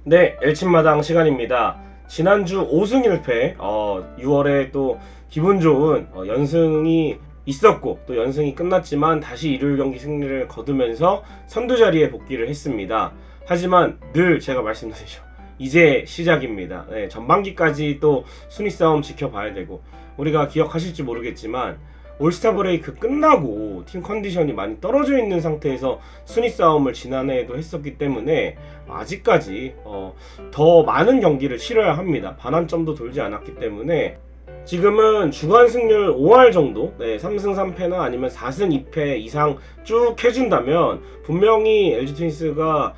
네, 엘친마당 시간입니다. 지난주 5승 1패, 6월에 또 기분 좋은 연승이 있었고 또 연승이 끝났지만 다시 일요일 경기 승리를 거두면서 선두 자리에 복귀를 했습니다. 하지만 늘 제가 말씀드리죠. 이제 시작입니다. 네, 전반기까지 또 순위 싸움 지켜봐야 되고, 우리가 기억하실지 모르겠지만 올스타 브레이크 끝나고 팀 컨디션이 많이 떨어져 있는 상태에서 순위 싸움을 지난해에도 했었기 때문에 아직까지 더 많은 경기를 치러야 합니다. 반환점도 돌지 않았기 때문에 지금은 주간 승률 5할 정도, 3승 3패나 아니면 4승 2패 이상 쭉 해준다면 분명히 LG 트윈스가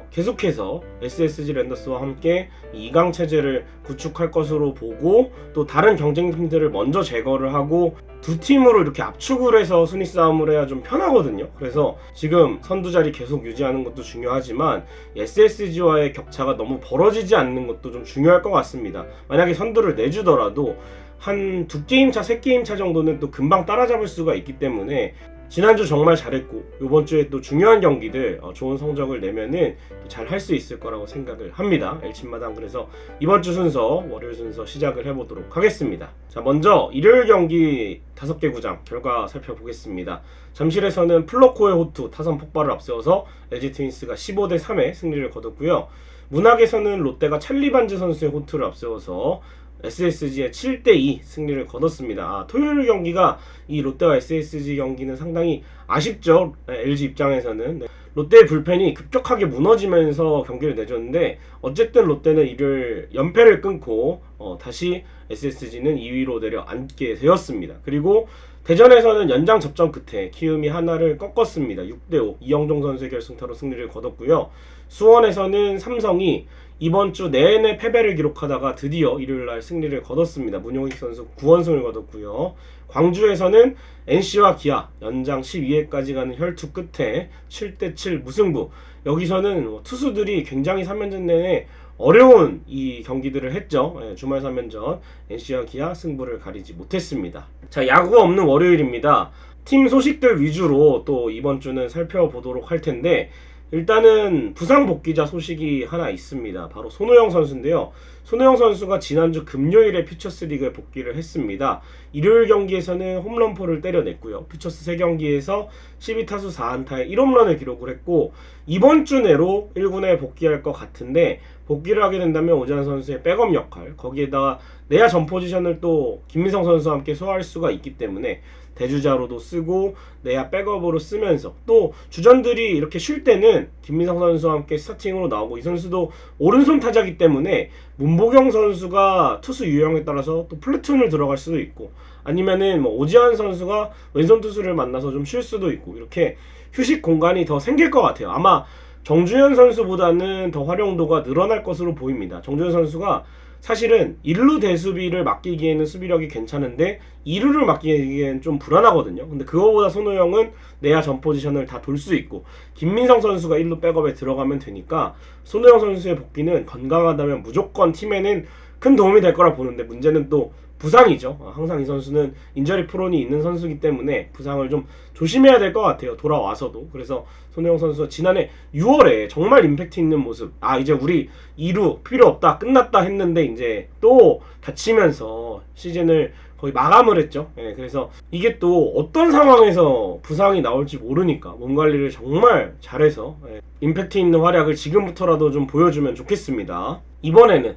계속해서 SSG 랜더스와 함께 2강 체제를 구축할 것으로 보고, 또 다른 경쟁팀들을 먼저 제거를 하고 두 팀으로 이렇게 압축을 해서 순위 싸움을 해야 좀 편하거든요. 그래서 지금 선두 자리 계속 유지하는 것도 중요하지만 SSG와의 격차가 너무 벌어지지 않는 것도 좀 중요할 것 같습니다. 만약에 선두를 내주더라도 한 2게임 차, 3게임 차 정도는 또 금방 따라잡을 수가 있기 때문에 지난주 정말 잘했고 이번 주에 또 중요한 경기들 좋은 성적을 내면은 잘 할 수 있을 거라고 생각을 합니다. 엘친마당. 그래서 이번 주 순서, 월요일 순서 시작을 해보도록 하겠습니다. 자, 먼저 일요일 경기 5개 구장 결과 살펴보겠습니다. 잠실에서는 플러코의 호투 타선 폭발을 앞세워서 LG 트윈스가 15대 3의 승리를 거뒀고요. 문학에서는 롯데가 찰리 반즈 선수의 호투를 앞세워서 SSG의 7대2 승리를 거뒀습니다. 토요일 경기가 이 롯데와 SSG 경기는 상당히 아쉽죠. LG 입장에서는. 롯데의 불펜이 급격하게 무너지면서 경기를 내줬는데 어쨌든 롯데는 일요일 연패를 끊고 다시 SSG는 2위로 내려앉게 되었습니다. 그리고 대전에서는 연장 접전 끝에 키움이 하나를 꺾었습니다. 6대5 이영종 선수의 결승타로 승리를 거뒀고요. 수원에서는 삼성이 이번 주 내내 패배를 기록하다가 드디어 일요일날 승리를 거뒀습니다. 문용익 선수 9원승을 거뒀고요. 광주에서는 NC와 기아 연장 12회까지 가는 혈투 끝에 7대7 무승부. 여기서는 투수들이 굉장히 3연전 내내 어려운 이 경기들을 했죠. 주말 3연전 NC와 기아 승부를 가리지 못했습니다. 자, 야구가 없는 월요일입니다. 팀 소식들 위주로 또 이번 주는 살펴보도록 할 텐데, 일단은 부상 복귀자 소식이 하나 있습니다. 바로 손호영 선수인데요. 손호영 선수가 지난주 금요일에 퓨처스 리그에 복귀를 했습니다. 일요일 경기에서는 홈런포를 때려냈고요. 퓨처스 3경기에서 12타수 4안타에 1홈런을 기록을 했고, 이번 주 내로 1군에 복귀할 것 같은데, 복귀를 하게 된다면 오지환 선수의 백업 역할, 거기에다가 내야 전 포지션을 또 김민성 선수와 함께 소화할 수가 있기 때문에 대주자로도 쓰고 내야 백업으로 쓰면서, 또 주전들이 이렇게 쉴 때는 김민성 선수와 함께 스타팅으로 나오고, 이 선수도 오른손 타자이기 때문에 문보경 선수가 투수 유형에 따라서 또 플래툰을 들어갈 수도 있고, 아니면은 오지환 선수가 왼손 투수를 만나서 좀 쉴 수도 있고, 이렇게 휴식 공간이 더 생길 것 같아요. 아마 정주현 선수보다는 더 활용도가 늘어날 것으로 보입니다. 정주현 선수가 사실은 1루 대수비를 맡기기에는 수비력이 괜찮은데 2루를 맡기기에는 좀 불안하거든요. 근데 그거보다 손호영은 내야 전 포지션을 다 돌 수 있고, 김민성 선수가 1루 백업에 들어가면 되니까 손호영 선수의 복귀는 건강하다면 무조건 팀에는 큰 도움이 될 거라 보는데, 문제는 또 부상이죠. 항상 이 선수는 인저리 프론이 있는 선수이기 때문에 부상을 좀 조심해야 될 것 같아요. 돌아와서도. 그래서 손호영 선수가 지난해 6월에 정말 임팩트 있는 모습, 이제 우리 2루 필요 없다, 끝났다 했는데 이제 또 다치면서 시즌을 거의 마감을 했죠. 그래서 이게 또 어떤 상황에서 부상이 나올지 모르니까 몸 관리를 정말 잘해서 임팩트 있는 활약을 지금부터라도 좀 보여주면 좋겠습니다. 이번에는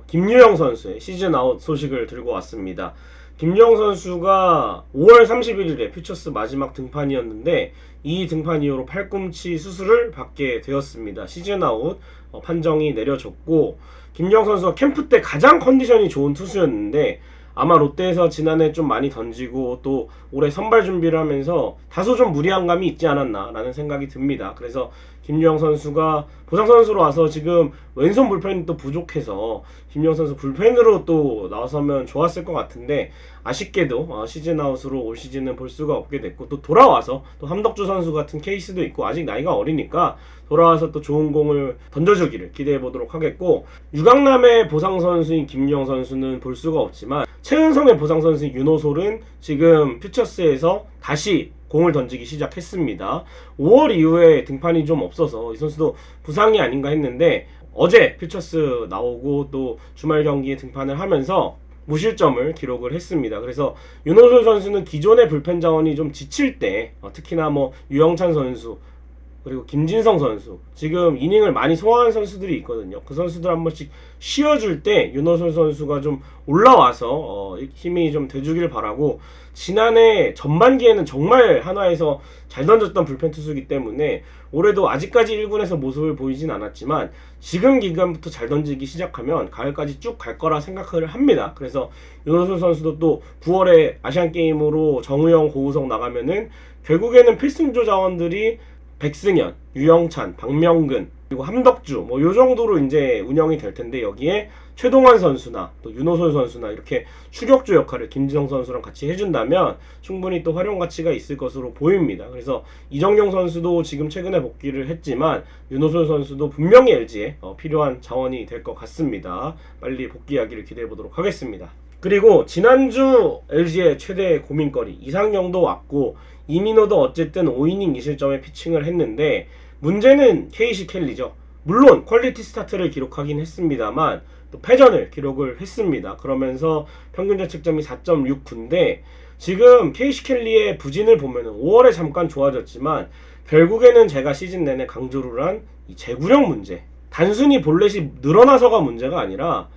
김유영 선수의 시즌 아웃 소식을 들고 왔습니다. 김유영 선수가 5월 31일에 퓨처스 마지막 등판이었는데 이 등판 이후로 팔꿈치 수술을 받게 되었습니다. 시즌 아웃 판정이 내려졌고, 김유영 선수가 캠프 때 가장 컨디션이 좋은 투수였는데 아마 롯데에서 지난해 좀 많이 던지고 또 올해 선발 준비를 하면서 다소 좀 무리한 감이 있지 않았나 라는 생각이 듭니다. 그래서 김유영 선수가 보상 선수로 와서 지금 왼손 불펜이 또 부족해서 김유영 선수 불펜으로 또 나서면 좋았을 것 같은데, 아쉽게도 시즌 아웃으로 올 시즌은 볼 수가 없게 됐고, 또 돌아와서 또 함덕주 선수 같은 케이스도 있고 아직 나이가 어리니까 돌아와서 또 좋은 공을 던져주기를 기대해 보도록 하겠고, 유강남의 보상 선수인 김유영 선수는 볼 수가 없지만 최은성의 보상 선수인 윤호솔은 지금 퓨처스에서 다시 공을 던지기 시작했습니다. 5월 이후에 등판이 좀 없어서 이 선수도 부상이 아닌가 했는데 어제 퓨처스 나오고 또 주말 경기에 등판을 하면서 무실점을 기록을 했습니다. 그래서 윤호선 선수는 기존의 불펜 자원이 좀 지칠 때 특히나 뭐 유영찬 선수 그리고 김진성 선수 지금 이닝을 많이 소화한 선수들이 있거든요. 그 선수들 한 번씩 쉬어줄 때 윤호선 선수가 좀 올라와서 힘이 좀 돼주길 바라고, 지난해 전반기에는 정말 한화에서 잘 던졌던 불펜 투수이기 때문에 올해도 아직까지 1군에서 모습을 보이진 않았지만 지금 기간부터 잘 던지기 시작하면 가을까지 쭉 갈 거라 생각을 합니다. 그래서 윤호선 선수도 또 9월에 아시안게임으로 정우영, 고우석 나가면은 결국에는 필승조 자원들이 백승현, 유영찬, 박명근, 그리고 함덕주 뭐 요 정도로 이제 운영이 될 텐데, 여기에 최동환 선수나 또 윤호선 선수나 이렇게 추격주 역할을 김지성 선수랑 같이 해준다면 충분히 또 활용 가치가 있을 것으로 보입니다. 그래서 이정용 선수도 지금 최근에 복귀를 했지만 윤호선 선수도 분명히 LG에 필요한 자원이 될 것 같습니다. 빨리 복귀하기를 기대해 보도록 하겠습니다. 그리고 지난주 LG의 최대 고민거리 이상영도 왔고 이민호도 어쨌든 5이닝 2실점의 피칭을 했는데, 문제는 케이시 켈리죠. 물론 퀄리티 스타트를 기록하긴 했습니다만 또 패전을 기록을 했습니다. 그러면서 평균 자책점이 4.69인데 지금 케이시 켈리의 부진을 보면은 5월에 잠깐 좋아졌지만 결국에는 제가 시즌 내내 강조를 한 이 제구력 문제, 단순히 볼넷이 늘어나서가 문제가 아니라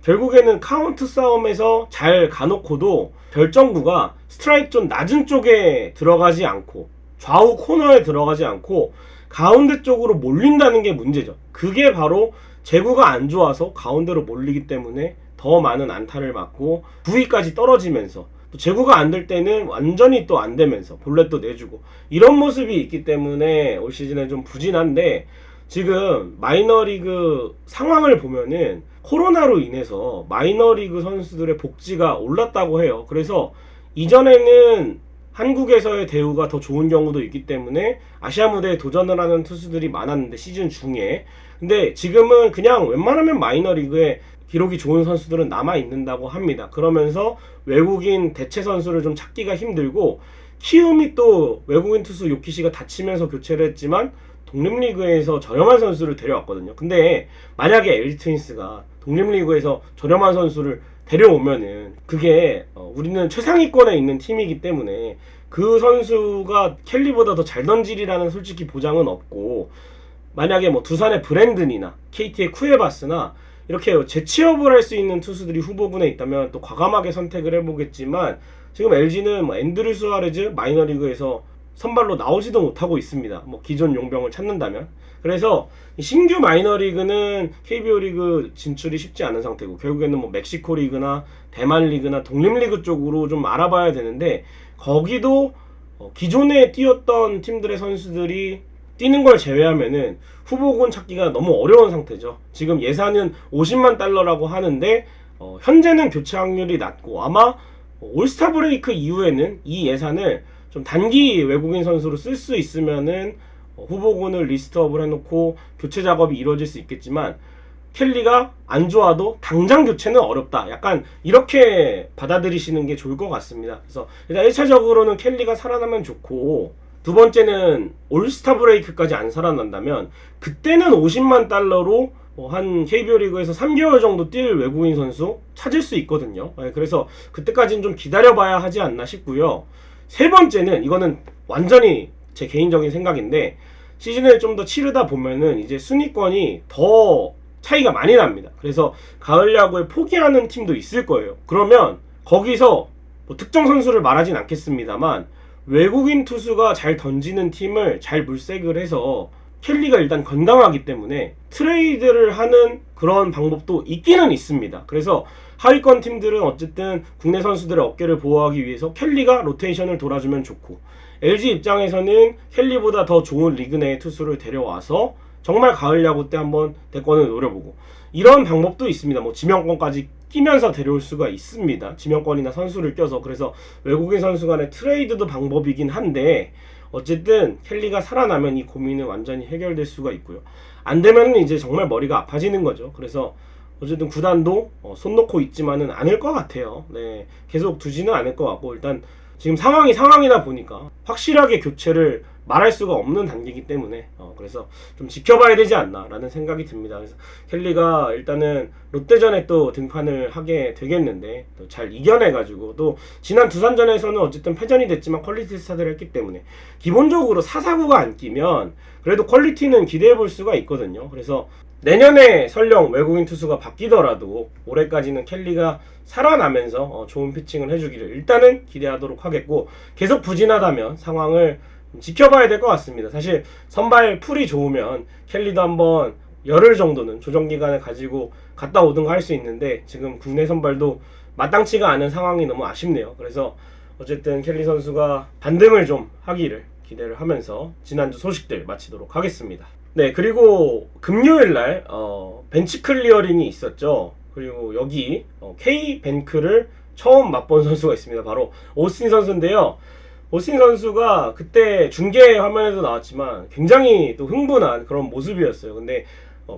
결국에는 카운트 싸움에서 잘 가놓고도 결정구가 스트라이크 존 낮은 쪽에 들어가지 않고 좌우 코너에 들어가지 않고 가운데 쪽으로 몰린다는 게 문제죠. 그게 바로 제구가 안 좋아서 가운데로 몰리기 때문에 더 많은 안타를 맞고 부위까지 떨어지면서, 또 제구가 안 될 때는 완전히 또 안 되면서 볼넷도 내주고, 이런 모습이 있기 때문에 올 시즌에 좀 부진한데, 지금 마이너리그 상황을 보면은 코로나로 인해서 마이너리그 선수들의 복지가 올랐다고 해요. 그래서 이전에는 한국에서의 대우가 더 좋은 경우도 있기 때문에 아시아 무대에 도전을 하는 투수들이 많았는데 시즌 중에, 근데 지금은 그냥 웬만하면 마이너리그에 기록이 좋은 선수들은 남아있는다고 합니다. 그러면서 외국인 대체 선수를 좀 찾기가 힘들고, 키움이 또 외국인 투수 요키시가 다치면서 교체를 했지만 독립리그에서 저렴한 선수를 데려왔거든요. 근데 만약에 LG 트윈스가 독립리그에서 저렴한 선수를 데려오면은 그게 우리는 최상위권에 있는 팀이기 때문에 그 선수가 켈리보다 더 잘 던지리라는 솔직히 보장은 없고, 만약에 뭐 두산의 브랜든이나 KT의 쿠에바스나 이렇게 재취업을 할 수 있는 투수들이 후보군에 있다면 또 과감하게 선택을 해보겠지만, 지금 LG는 뭐 앤드류 수아레즈 마이너리그에서 선발로 나오지도 못하고 있습니다. 뭐 기존 용병을 찾는다면. 그래서 신규 마이너리그는 KBO 리그 진출이 쉽지 않은 상태고, 결국에는 뭐 멕시코 리그나 대만 리그나 독립리그 쪽으로 좀 알아봐야 되는데, 거기도 기존에 뛰었던 팀들의 선수들이 뛰는 걸 제외하면은 후보군 찾기가 너무 어려운 상태죠. 지금 예산은 50만 달러라고 하는데 현재는 교체 확률이 낮고, 아마 올스타 브레이크 이후에는 이 예산을 좀 단기 외국인 선수로 쓸 수 있으면은 후보군을 리스트업을 해놓고 교체 작업이 이루어질 수 있겠지만, 켈리가 안 좋아도 당장 교체는 어렵다, 약간 이렇게 받아들이시는 게 좋을 것 같습니다. 그래서 일단 1차적으로는 켈리가 살아나면 좋고, 두 번째는 올스타 브레이크까지 안 살아난다면 그때는 50만 달러로 한 KBO 리그에서 3개월 정도 뛸 외국인 선수 찾을 수 있거든요. 그래서 그때까지는 좀 기다려봐야 하지 않나 싶고요. 세 번째는, 이거는 완전히 제 개인적인 생각인데, 시즌을 좀 더 치르다 보면은 이제 순위권이 더 차이가 많이 납니다. 그래서 가을 야구에 포기하는 팀도 있을 거예요. 그러면 거기서 뭐 특정 선수를 말하진 않겠습니다만 외국인 투수가 잘 던지는 팀을 잘 물색을 해서, 켈리가 일단 건강하기 때문에 트레이드를 하는 그런 방법도 있기는 있습니다. 그래서 하위권 팀들은 어쨌든 국내 선수들의 어깨를 보호하기 위해서 켈리가 로테이션을 돌아주면 좋고, LG 입장에서는 켈리보다 더 좋은 리그 내의 투수를 데려와서 정말 가을 야구 때 한번 대권을 노려보고, 이런 방법도 있습니다. 뭐 지명권까지 끼면서 데려올 수가 있습니다. 지명권이나 선수를 껴서. 그래서 외국인 선수 간의 트레이드도 방법이긴 한데, 어쨌든 켈리가 살아나면 이 고민은 완전히 해결될 수가 있고요. 안 되면 이제 정말 머리가 아파지는 거죠. 그래서 어쨌든 구단도 손 놓고 있지만은 않을 것 같아요. 네, 계속 두지는 않을 것 같고, 일단 지금 상황이다 보니까 확실하게 교체를 말할 수가 없는 단계이기 때문에 그래서 좀 지켜봐야 되지 않나라는 생각이 듭니다. 그래서 켈리가 일단은 롯데전에 또 등판을 하게 되겠는데 또 잘 이겨내가지고 또 지난 두산전에서는 어쨌든 패전이 됐지만 퀄리티 스타트를 했기 때문에 기본적으로 4사구가 안 끼면 그래도 퀄리티는 기대해 볼 수가 있거든요. 그래서 내년에 설령 외국인 투수가 바뀌더라도 올해까지는 켈리가 살아나면서 좋은 피칭을 해주기를 일단은 기대하도록 하겠고, 계속 부진하다면 상황을 지켜봐야 될 것 같습니다. 사실 선발 풀이 좋으면 켈리도 한번 열흘 정도는 조정기간을 가지고 갔다 오든가 할 수 있는데 지금 국내 선발도 마땅치가 않은 상황이 너무 아쉽네요. 그래서 어쨌든 켈리 선수가 반등을 좀 하기를 기대를 하면서 지난주 소식들 마치도록 하겠습니다. 네, 그리고 금요일날 벤치 클리어링이 있었죠. 그리고 여기 K뱅크를 처음 맛본 선수가 있습니다. 바로 오스틴 선수인데요. 오스틴 선수가 그때 중계 화면에도 나왔지만 굉장히 또 흥분한 그런 모습이었어요. 근데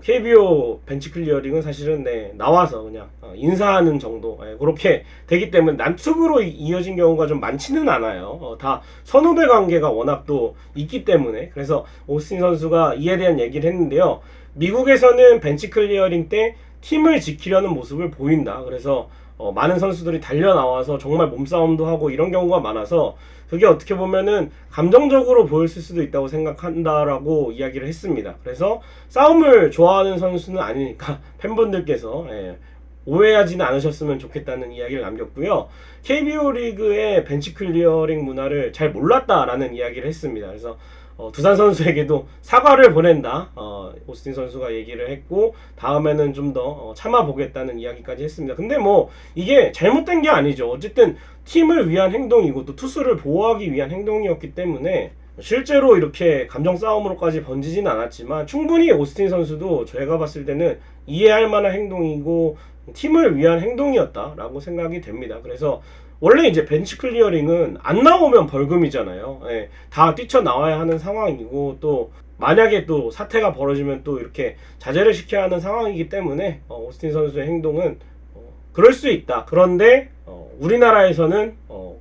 KBO 벤치 클리어링은 사실은 나와서 그냥 인사하는 정도 그렇게 되기 때문에 난투으로 이어진 경우가 좀 많지는 않아요. 다 선후배 관계가 워낙 또 있기 때문에. 그래서 오스틴 선수가 이에 대한 얘기를 했는데요. 미국에서는 벤치 클리어링 때 팀을 지키려는 모습을 보인다. 그래서 많은 선수들이 달려 나와서 정말 몸싸움도 하고 이런 경우가 많아서 그게 어떻게 보면은 감정적으로 보였을 수도 있다고 생각한다라고 이야기를 했습니다. 그래서 싸움을 좋아하는 선수는 아니니까 팬분들께서 오해하지는 않으셨으면 좋겠다는 이야기를 남겼고요. KBO 리그의 벤치 클리어링 문화를 잘 몰랐다라는 이야기를 했습니다. 그래서 두산 선수에게도 사과를 보낸다. 오스틴 선수가 얘기를 했고 다음에는 좀 더 참아보겠다는 이야기까지 했습니다. 근데 뭐 이게 잘못된 게 아니죠. 어쨌든 팀을 위한 행동이고 또 투수를 보호하기 위한 행동이었기 때문에 실제로 이렇게 감정 싸움으로까지 번지진 않았지만 충분히 오스틴 선수도 제가 봤을 때는 이해할 만한 행동이고 팀을 위한 행동이었다라고 생각이 됩니다. 그래서 원래 이제 벤치 클리어링은 안 나오면 벌금이잖아요. 다 뛰쳐나와야 하는 상황이고 또 만약에 또 사태가 벌어지면 또 이렇게 자제를 시켜야 하는 상황이기 때문에 오스틴 선수의 행동은 그럴 수 있다. 그런데 우리나라에서는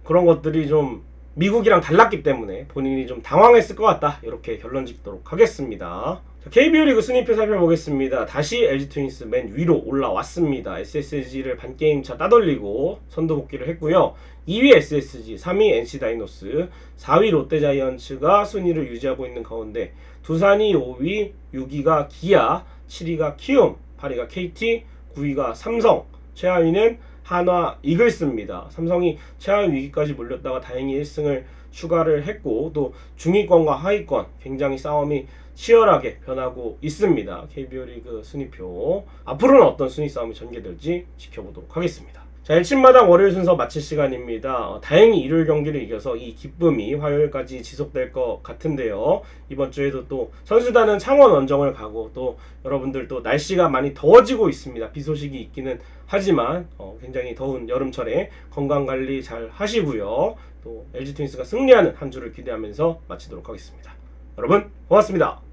그런 것들이 좀 미국이랑 달랐기 때문에 본인이 좀 당황했을 것 같다. 이렇게 결론 짓도록 하겠습니다. KBO 리그 순위표 살펴보겠습니다. 다시 LG 트윈스 맨 위로 올라왔습니다. SSG를 반게임차 따돌리고 선두 복귀를 했고요. 2위 SSG, 3위 NC 다이노스, 4위 롯데자이언츠가 순위를 유지하고 있는 가운데 두산이 5위, 6위가 기아, 7위가 키움, 8위가 KT, 9위가 삼성, 최하위는 한화 이글스입니다. 삼성이 최하위 위기까지 몰렸다가 다행히 1승을 추가를 했고 또 중위권과 하위권 굉장히 싸움이 치열하게 변하고 있습니다. KBO 리그 순위표 앞으로는 어떤 순위 싸움이 전개될지 지켜보도록 하겠습니다. 자, 1침마당 월요일 순서 마칠 시간입니다. 다행히 일요일 경기를 이겨서 이 기쁨이 화요일까지 지속될 것 같은데요. 이번 주에도 또 선수단은 창원 원정을 가고 또 여러분들 또 날씨가 많이 더워지고 있습니다. 비 소식이 있기는 하지만 굉장히 더운 여름철에 건강관리 잘 하시고요. 또 LG 트윈스가 승리하는 한 주를 기대하면서 마치도록 하겠습니다. 여러분 고맙습니다.